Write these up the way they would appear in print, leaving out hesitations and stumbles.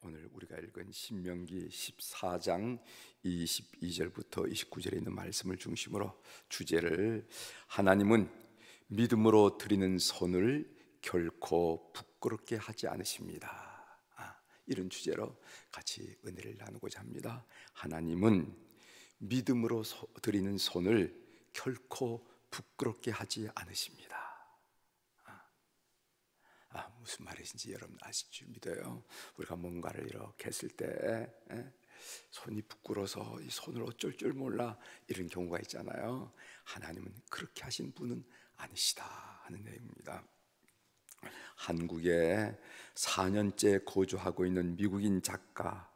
오늘 우리가 읽은 신명기 14장 22절부터 29절에 있는 말씀을 중심으로 주제를 하나님은 믿음으로 드리는 손을 결코 부끄럽게 하지 않으십니다. 이런 주제로 같이 은혜를 나누고자 합니다. 하나님은 믿음으로 드리는 손을 결코 부끄럽게 하지 않으십니다. 무슨 말인지 여러분 아실 줄 믿어요. 우리가 뭔가를 이렇게 했을 때 손이 부끄러워서 이 손을 어쩔 줄 몰라 이런 경우가 있잖아요. 하나님은 그렇게 하신 분은 아니시다 하는 내용입니다. 한국에 4년째 거주하고 있는 미국인 작가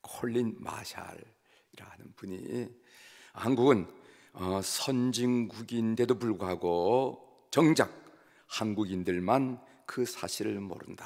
콜린 마샬이라는 분이 한국은 선진국인데도 불구하고 정작 한국인들만 그 사실을 모른다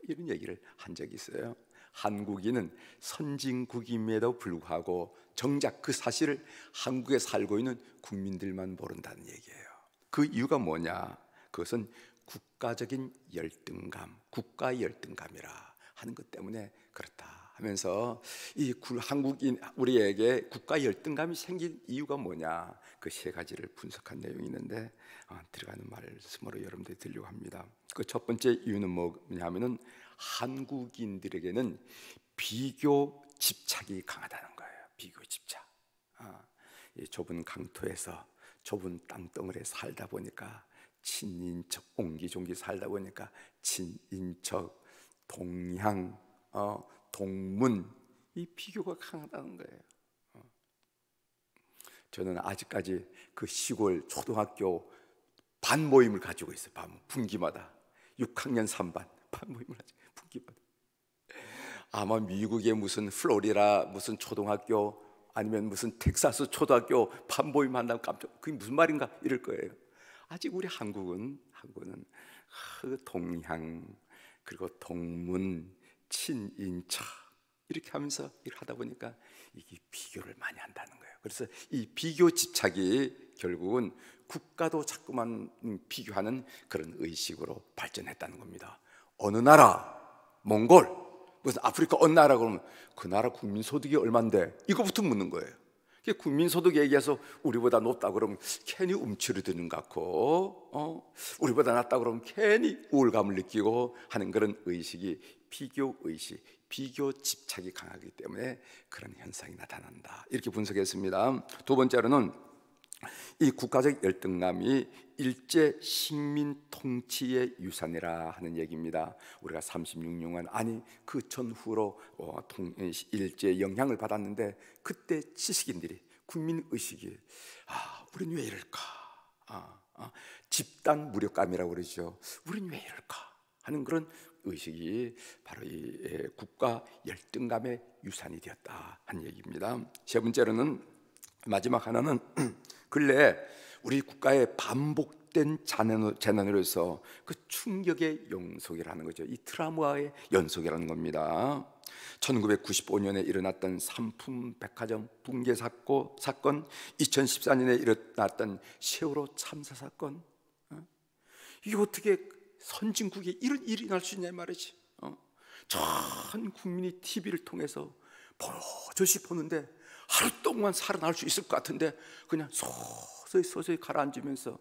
이런 얘기를 한 적이 있어요. 한국인은 선진국임에도 불구하고 정작 그 사실을 한국에 살고 있는 국민들만 모른다는 얘기예요. 그 이유가 뭐냐? 그것은 국가적인 열등감, 국가의 열등감이라 하는 것 때문에 그렇다 하면서 이 한국인 우리에게 국가의 열등감이 생긴 이유가 뭐냐, 그 세 가지를 분석한 내용이 있는데 들어가는 말씀으로 여러분들이 들려고 합니다. 그 첫 번째 이유는 뭐냐면은 한국인들에게는 비교 집착이 강하다는 거예요. 비교 집착. 이 좁은 강토에서 좁은 땅덩어리에 살다 보니까 친인척 옹기종기 살다 보니까 친인척, 동향, 동문, 이 비교가 강하다는 거예요. 저는 아직까지 그 시골 초등학교 반 모임을 가지고 있어요. 분기마다 6학년 3반 반 모임을 가지고 분기마다. 아마 미국의 무슨 플로리다 무슨 초등학교 아니면 무슨 텍사스 초등학교 반 모임 한다면 그게 무슨 말인가 이럴 거예요. 아직 우리 한국은 그 동향 그리고 동문 친인척 이렇게 하면서 일을 하다 보니까 이게 비교를 많이 한다는 거예요. 그래서 이 비교 집착이 결국은 국가도 자꾸만 비교하는 그런 의식으로 발전했다는 겁니다. 어느 나라 몽골 무슨 아프리카 어느 나라 그러면 그 나라 국민 소득이 얼만데 이거부터 묻는 거예요. 국민 소득 얘기해서 우리보다 높다 그러면 괜히 움츠러드는 것 같고 우리보다 낮다 그러면 괜히 우울감을 느끼고 하는 그런 의식이 비교 의식, 비교 집착이 강하기 때문에 그런 현상이 나타난다 이렇게 분석했습니다. 두 번째로는 이 국가적 열등감이 일제 식민 통치의 유산이라 하는 얘기입니다. 우리가 36년간 아니 그 전후로 일제 영향을 받았는데 그때 지식인들이 국민 의식이 우린 왜 이럴까? 집단 무력감이라고 그러죠. 우린 왜 이럴까? 하는 그런 의식이 바로 이 국가 열등감의 유산이 되었다 하는 얘기입니다. 세 번째로는 마지막 하나는 근래 우리 국가의 반복된 재난으로서 그 충격의 연속이라는 거죠. 이 트라우마의 연속이라는 겁니다. 1995년에 일어났던 삼풍백화점 붕괴 사건, 2014년에 일어났던 세월호 참사 사건, 이게 어떻게 선진국에 이런 일이 날 수 있냐 말이지. 전 국민이 TV를 통해서 버젓이 보는데 하루 동안 살아날 수 있을 것 같은데 그냥 서서히 가라앉으면서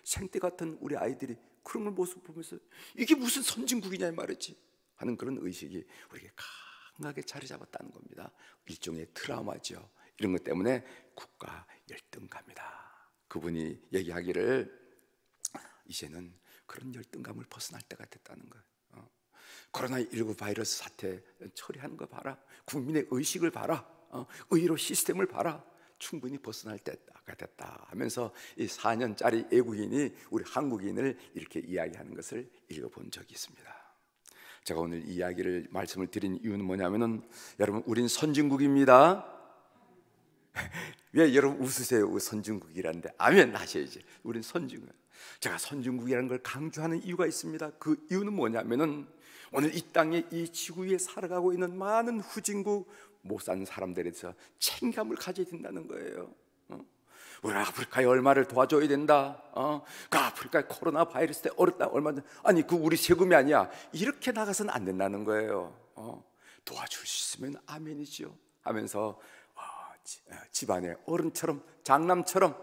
생떼 같은 우리 아이들이 그런 모습 보면서 이게 무슨 선진국이냐 말이지 하는 그런 의식이 우리에게 강하게 자리 잡았다는 겁니다. 일종의 트라우마죠. 이런 것 때문에 국가 열등감이다. 그분이 얘기하기를 이제는 그런 열등감을 벗어날 때가 됐다는 거예요. 코로나19 바이러스 사태 처리하는 거 봐라. 국민의 의식을 봐라. 의료 시스템을 봐라. 충분히 벗어날 때가 됐다 하면서 이 4년짜리 외국인이 우리 한국인을 이렇게 이야기하는 것을 읽어본 적이 있습니다. 제가 오늘 이야기를 말씀을 드린 이유는 뭐냐면은 여러분 우린 선진국입니다. 왜 여러분 웃으세요? 선진국이라는데 아멘 하셔야지. 우린 선진국. 제가 선진국이라는 걸 강조하는 이유가 있습니다. 그 이유는 뭐냐면은 오늘 이 땅에 이 지구 위에 살아가고 있는 많은 후진국 못 사는 사람들에 대해서 책임감을 가져야 된다는 거예요. 우리 아프리카에 얼마를 도와줘야 된다. 그 아프리카에 코로나 바이러스 때 어렵다. 얼마나 아니 그 우리 세금이 아니야. 이렇게 나가서는 안 된다는 거예요. 도와줄 수 있으면 아멘이죠. 하면서 집안의 어른처럼 장남처럼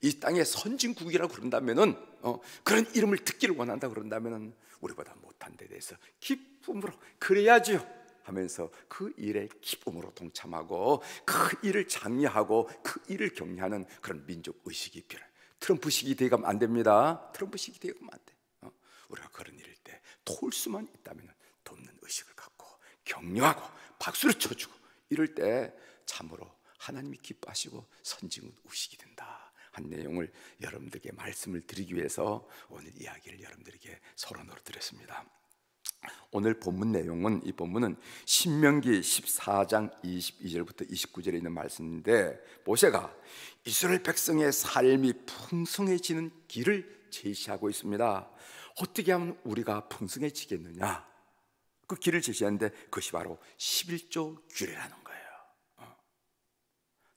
이 땅의 선진국이라고 그런다면은 그런 이름을 듣기를 원한다 그런다면은 우리보다 못한 데 대해서 기쁨으로 그래야지요 하면서 그 일에 기쁨으로 동참하고 그 일을 장려하고 그 일을 격려하는 그런 민족 의식이 필요해요. 트럼프식이 되어가면 안 됩니다. 트럼프식이 되어가면 안 돼. 우리가 그런 일일 때 도울 수만 있다면 돕는 의식을 갖고 격려하고 박수를 쳐주고 이럴 때 참으로 하나님이 기뻐하시고 선진국 의식이 된다 한 내용을 여러분들에게 말씀을 드리기 위해서 오늘 이야기를 여러분들에게 서론으로 드렸습니다. 오늘 본문 내용은 이 본문은 신명기 14장 22절부터 29절에 있는 말씀인데 모세가 이스라엘 백성의 삶이 풍성해지는 길을 제시하고 있습니다. 어떻게 하면 우리가 풍성해지겠느냐? 그 길을 제시하는데 그것이 바로 11조 규례라는 거예요.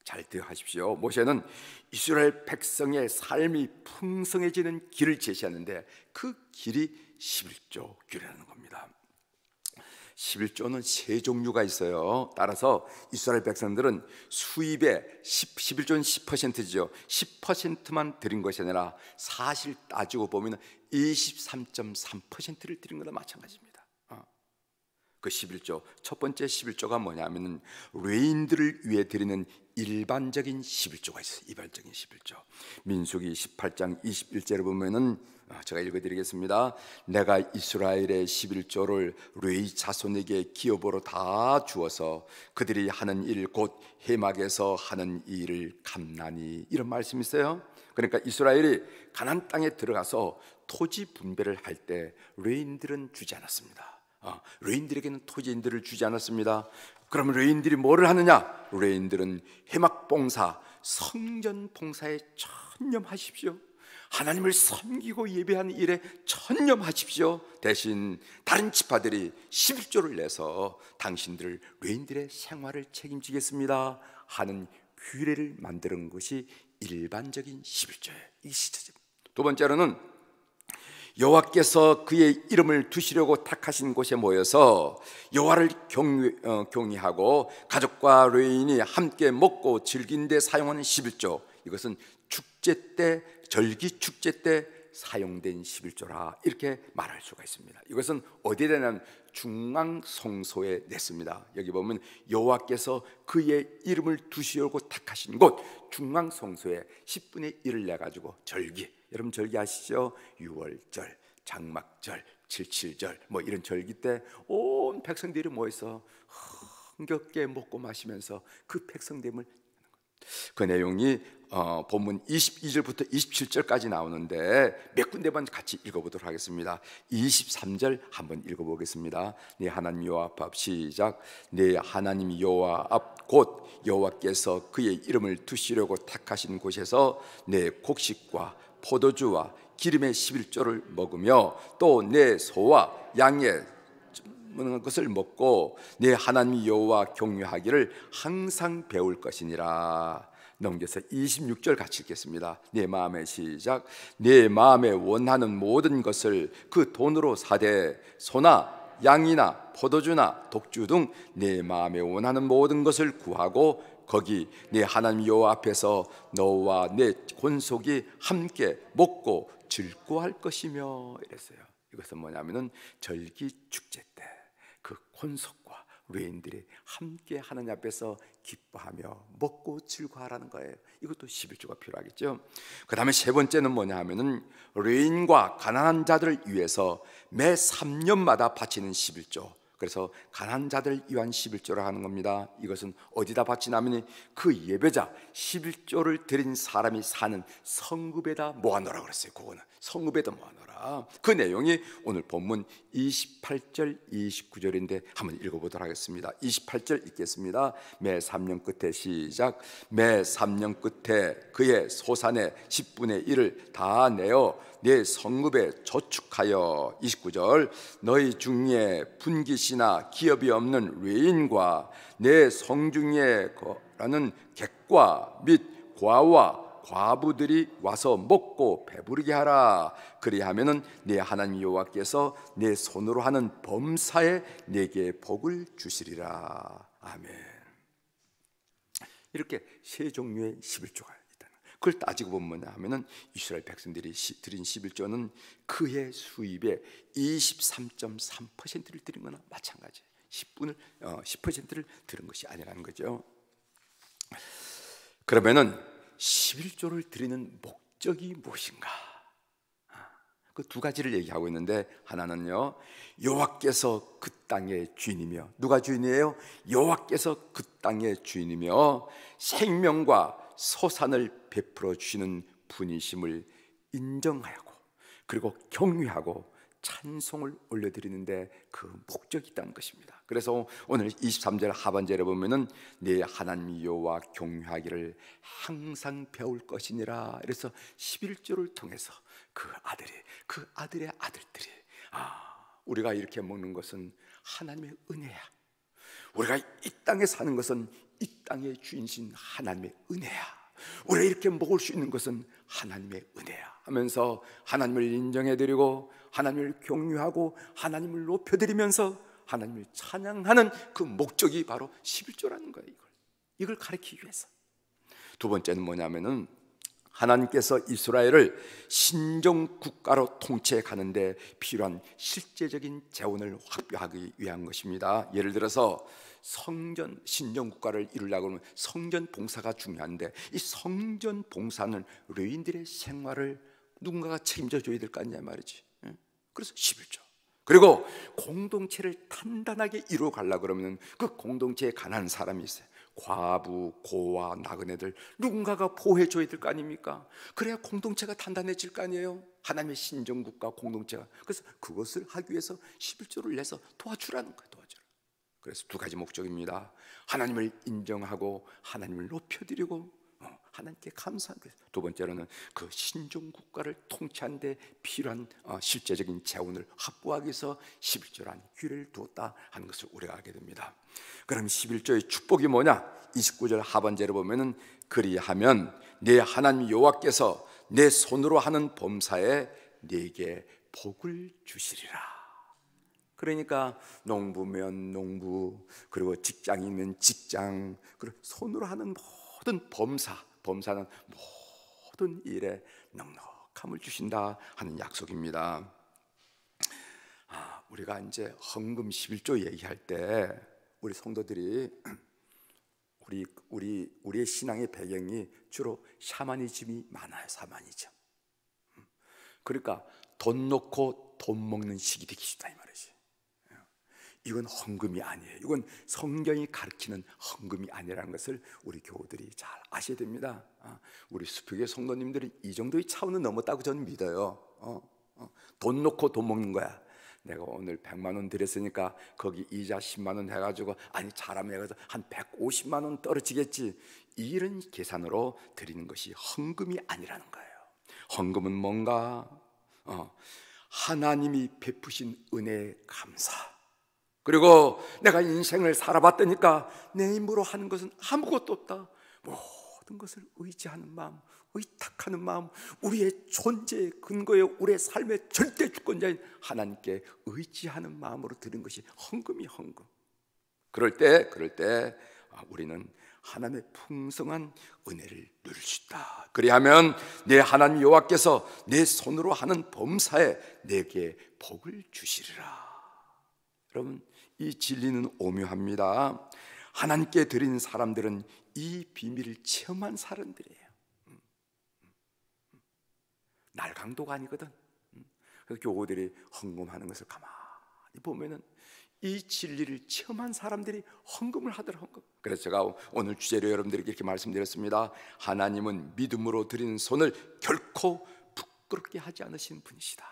잘 들어하십시오. 모세는 이스라엘 백성의 삶이 풍성해지는 길을 제시하는데 그 길이 11조 규례라는 겁니다. 11조는 세 종류가 있어요. 따라서 이스라엘 백성들은 수입의 11조는 10%죠. 10%만 드린 것이 아니라 사실 따지고 보면 23.3%를 드린 거나 마찬가지입니다. 그 11조, 첫 번째 11조가 뭐냐면 레인들을 위해 드리는 일반적인 11조가 있어요. 일반적인 11조. 민수기 18장 21절에 보면은 제가 읽어드리겠습니다. 내가 이스라엘의 11조를 레위 자손에게 기업으로 다 주어서 그들이 하는 일 곧 해막에서 하는 일을 갚나니, 이런 말씀이 있어요. 그러니까 이스라엘이 가나안 땅에 들어가서 토지 분배를 할 때 레인들은 주지 않았습니다. 레인들에게는 토지인들을 주지 않았습니다. 그러면 레인들이 뭐를 하느냐? 레인들은 해막 봉사, 성전 봉사에 전념하십시오. 하나님을 섬기고 예배하는 일에 전념하십시오. 대신 다른 지파들이 11조를 내서 당신들 레인들의 생활을 책임지겠습니다 하는 규례를 만드는 것이 일반적인 11조예요. 이 시초입니다. 두 번째로는 여호와께서 그의 이름을 두시려고 택하신 곳에 모여서 여호와를 경외하고 가족과 레인이 함께 먹고 즐긴 데 사용하는 11조, 이것은 축제 때, 절기 축제 때 사용된 11조라 이렇게 말할 수가 있습니다. 이것은 어디에 되냐면 중앙 성소에 냈습니다. 여기 보면 여호와께서 그의 이름을 두시려고 택하신 곳 중앙 성소에 10분의 1을 내가지고 절기, 여러분 절기 아시죠? 6월절, 장막절, 77절 뭐 이런 절기 때 온 백성들이 모여서 흥겹게 먹고 마시면서 그 백성됨을, 그 내용이 본문 22절부터 27절까지 나오는데 몇 군데만 같이 읽어보도록 하겠습니다. 23절 한번 읽어보겠습니다. 네 하나님 여호와 앞 시작. 네 하나님 여호와 앞 곧 여호와께서 그의 이름을 두시려고 택하신 곳에서 내 곡식과 포도주와 기름의 11조를 먹으며 또 내 소와 양의 것을 먹고 내 하나님 여호와 경외하기를 항상 배울 것이니라. 넘겨서 26절 같이 읽겠습니다. 내 마음에 시작. 내 마음에 원하는 모든 것을 그 돈으로 사되 소나 양이나 포도주나 독주 등 내 마음에 원하는 모든 것을 구하고 거기 내 하나님 여호와 앞에서 너와 내 권속이 함께 먹고 즐거워할 것이며 이랬어요. 이것은 뭐냐면은 절기 축제 때 그 권속과 레인들이 함께 하나님 앞에서 기뻐하며 먹고 즐거워하라는 거예요. 이것도 11조가 필요하겠죠. 그 다음에 세 번째는 뭐냐 하면은 레인과 가난한 자들을 위해서 매 3년마다 바치는 11조, 그래서 가난한 자들을 위한 11조라 하는 겁니다. 이것은 어디다 바치냐면 그 예배자 11조를 드린 사람이 사는 성읍에다 모아놓으라 그랬어요. 그거는 성읍에다 모아놓으라. 그 내용이 오늘 본문 28절 29절인데 한번 읽어보도록 하겠습니다. 28절 읽겠습니다. 매 3년 끝에 시작. 매 3년 끝에 그의 소산의 10분의 1을 다 내어 내 성읍에 저축하여 29절 너희 중에 분깃이나 기업이 없는 레인과 내 성중에 거라는 객과 및 과와 과부들이 와서 먹고 배부르게 하라. 그리하면은 내 하나님 여호와께서 내 손으로 하는 범사에 내게 복을 주시리라. 아멘. 이렇게 세 종류의 11조가 있다. 그걸 따지고 보면 뭐냐 하면은 이스라엘 백성들이 드린 11조는 그의 수입의 23.3%를 드린 거나 마찬가지예요. 10%를 드린 것이 아니라는 거죠. 그러면은 11조를 드리는 목적이 무엇인가? 그 두 가지를 얘기하고 있는데, 하나는요, 여호와께서 그 땅의 주인이며, 누가 주인이에요? 여호와께서 그 땅의 주인이며 생명과 소산을 베풀어 주시는 분이심을 인정하고, 그리고 경외하고 찬송을 올려드리는데 그 목적이 있다는 것입니다. 그래서 오늘 23절 하반절에 보면은 내 하나님 여호와 경외하기를 항상 배울 것이니라. 그래서 11조를 통해서 그 아들의 아들들이, 우리가 이렇게 먹는 것은 하나님의 은혜야. 우리가 이 땅에 사는 것은 이 땅의 주인신 하나님의 은혜야. 우리가 이렇게 먹을 수 있는 것은 하나님의 은혜야 하면서 하나님을 인정해드리고 하나님을 경유하고 하나님을 높여드리면서 하나님을 찬양하는 그 목적이 바로 11조라는 거예요. 이걸 가르치기 위해서. 두 번째는 뭐냐면은 하나님께서 이스라엘을 신정 국가로 통치해 가는데 필요한 실제적인 재원을 확보하기 위한 것입니다. 예를 들어서 성전 신정 국가를 이루려고 하면 성전 봉사가 중요한데, 이 성전 봉사는 레위인들의 생활을 누군가가 책임져 줘야 될 거 아니냐 말이지. 그래서 11조. 그리고 공동체를 단단하게 이루어 가려고 그러면 그 공동체에 가난한 사람이 있어요. 과부, 고아, 나그네들 누군가가 보호해 줘야 될 거 아닙니까? 그래야 공동체가 단단해질 거 아니에요. 하나님의 신정국가 공동체가. 그래서 그것을 하기 위해서 11조를 내서 도와주라는 거예요. 도와주라. 그래서 두 가지 목적입니다. 하나님을 인정하고 하나님을 높여드리고 하나님께 감사하기 위해서. 두 번째로는 그 신정국가를 통치하는 데 필요한 실제적인 재원을 확보하기 위해서 11조라는 기회를 두었다 하는 것을 우리가 알게 됩니다. 그럼 11조의 축복이 뭐냐? 29절 하반절에 보면은 그리하면 내 하나님 여호와께서 내 손으로 하는 범사에 내게 복을 주시리라. 그러니까 농부면 농부, 그리고 직장이면 직장, 그리고 손으로 하는 모든 범사는 모든 일에 넉넉함을 주신다 하는 약속입니다. 우리가 이제 헌금 11조 얘기할 때 우리 성도들이 우리의 신앙의 배경이 주로 샤머니즘이 많아요. 샤머니즘. 그러니까 돈 놓고 돈 먹는 식이 되기 쉽다 이 말이지. 이건 헌금이 아니에요. 이건 성경이 가르치는 헌금이 아니라는 것을 우리 교우들이 잘 아셔야 됩니다. 우리 수표교회 성도님들이 이 정도의 차원은 넘었다고 저는 믿어요. 돈 놓고 돈 먹는 거야. 내가 오늘 100만 원 드렸으니까 거기 이자 10만 원 해가지고 잘하면 해가지고 한 150만 원 떨어지겠지. 이런 계산으로 드리는 것이 헌금이 아니라는 거예요. 헌금은 뭔가? 하나님이 베푸신 은혜에 감사. 그리고 내가 인생을 살아봤다니까 내 힘으로 하는 것은 아무것도 없다. 모든 것을 의지하는 마음, 의탁하는 마음, 우리의 존재의 근거에 우리의 삶의 절대 주권자인 하나님께 의지하는 마음으로 드린 것이 헌금이 헌금. 그럴 때 우리는 하나님의 풍성한 은혜를 누릴 수 있다. 그리하면 내 하나님 여호와께서 내 손으로 하는 범사에 내게 복을 주시리라. 여러분, 이 진리는 오묘합니다. 하나님께 드린 사람들은 이 비밀을 체험한 사람들이에요. 날강도가 아니거든. 그래서 교우들이 헌금하는 것을 가만히 보면은 이 진리를 체험한 사람들이 헌금을 하더라. 헌금. 그래서 제가 오늘 주제로 여러분들에게 이렇게 말씀드렸습니다. 하나님은 믿음으로 드리는 손을 결코 부끄럽게 하지 않으신 분이시다.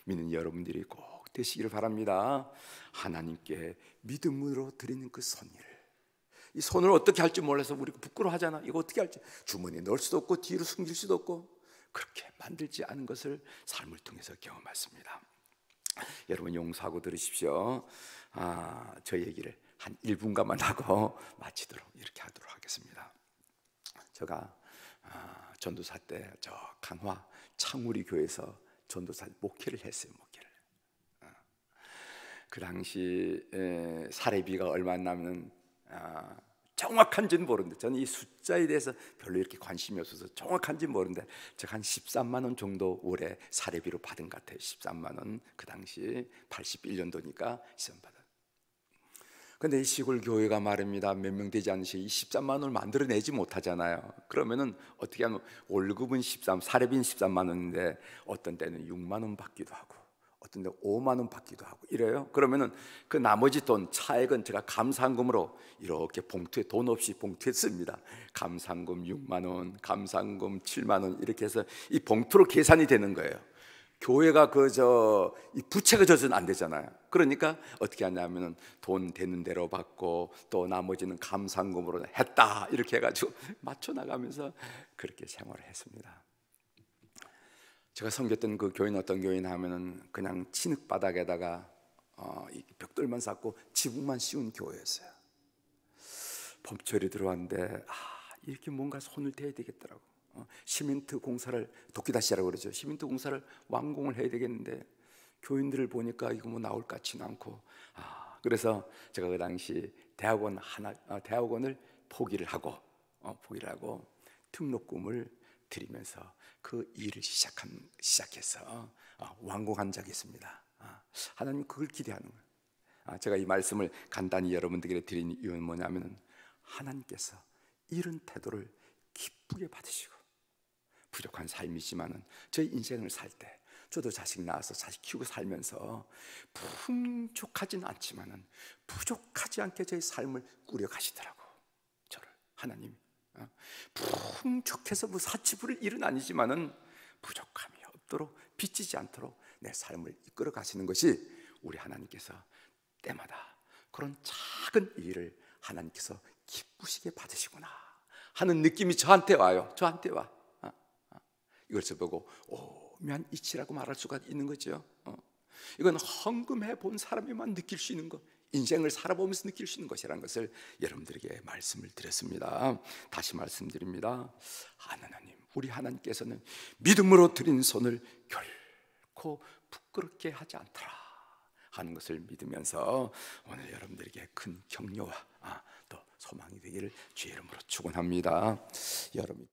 믿는 여러분들이 꼭 되시기를 바랍니다. 하나님께 믿음으로 드리는 그 손을, 이 손을 어떻게 할지 몰라서 우리가 부끄러워하잖아. 이거 어떻게 할지, 주머니에 넣을 수도 없고 뒤로 숨길 수도 없고, 그렇게 만들지 않은 것을 삶을 통해서 경험했습니다. 여러분 용서하고 들으십시오. 저 얘기를 한 1분간만 하고 마치도록 이렇게 하도록 하겠습니다. 제가 전도사 때 저 강화 창우리 교회에서 전도사 목회를 했어요. 목회를. 그 당시 사례비가 얼마 나면 정확한지는 모르는데, 저는 이 숫자에 대해서 별로 이렇게 관심이 없어서 정확한지 모르는데 제가 한 13만 원 정도 올해 사례비로 받은 것 같아요. 13만 원. 그 당시 81년도니까 13만 원. 근데 이 시골 교회가 말입니다, 몇 명 되지 않으시 이 13만 원을 만들어내지 못하잖아요. 그러면은 어떻게 하면 월급은 13, 사례비는 13만 원인데 어떤 때는 6만 원 받기도 하고 어떤 데 5만 원 받기도 하고 이래요. 그러면은 그 나머지 돈 차액은 제가 감상금으로 이렇게 봉투에, 돈 없이 봉투에 씁니다. 감상금 6만 원, 감상금 7만 원 이렇게 해서 이 봉투로 계산이 되는 거예요. 교회가 이 부채가 져서는 안 되잖아요. 그러니까 어떻게 하냐면은 돈 되는 대로 받고 또 나머지는 감상금으로 했다 이렇게 해가지고 맞춰 나가면서 그렇게 생활을 했습니다. 제가 섬겼던 그 교회는 어떤 교회냐 하면은 그냥 진흙 바닥에다가 벽돌만 쌓고 지붕만 씌운 교회였어요. 봄철이 들어왔는데 이렇게 뭔가 손을 대야 되겠더라고. 시멘트 공사를, 도끼다시라고 그러죠. 시멘트 공사를 완공을 해야 되겠는데 교인들을 보니까 이거 뭐 나올 것 같지는 않고 그래서 제가 그 당시 대학원을 포기를 하고 등록금을 드리면서 그 일을 시작해서 완공한 적이 있습니다. 하나님 그걸 기대하는 거예요. 제가 이 말씀을 간단히 여러분들에게 드린 이유는 뭐냐면 하나님께서 이런 태도를 기쁘게 받으시고, 부족한 삶이지만은 저희 인생을 살 때 저도 자식 낳아서 자식 키우고 살면서 풍족하진 않지만은 부족하지 않게 저희 삶을 꾸려 가시더라고. 저를 하나님 풍족해서 뭐 사치부릴 일은 아니지만은 부족함이 없도록, 빚지지 않도록 내 삶을 이끌어 가시는 것이 우리 하나님께서 때마다 그런 작은 일을 하나님께서 기쁘시게 받으시구나 하는 느낌이 저한테 와요. 저한테 와. 이것을 보고 오면 이치라고 말할 수가 있는 거죠. 이건 헌금해 본 사람이만 느낄 수 있는 것, 인생을 살아보면서 느낄 수 있는 것이라는 것을 여러분들에게 말씀을 드렸습니다. 다시 말씀드립니다. 하나님, 우리 하나님께서는 믿음으로 드린 손을 결코 부끄럽게 하지 않더라 하는 것을 믿으면서 오늘 여러분들에게 큰 격려와 또 소망이 되기를 주의 이름으로 축원합니다. 여러분.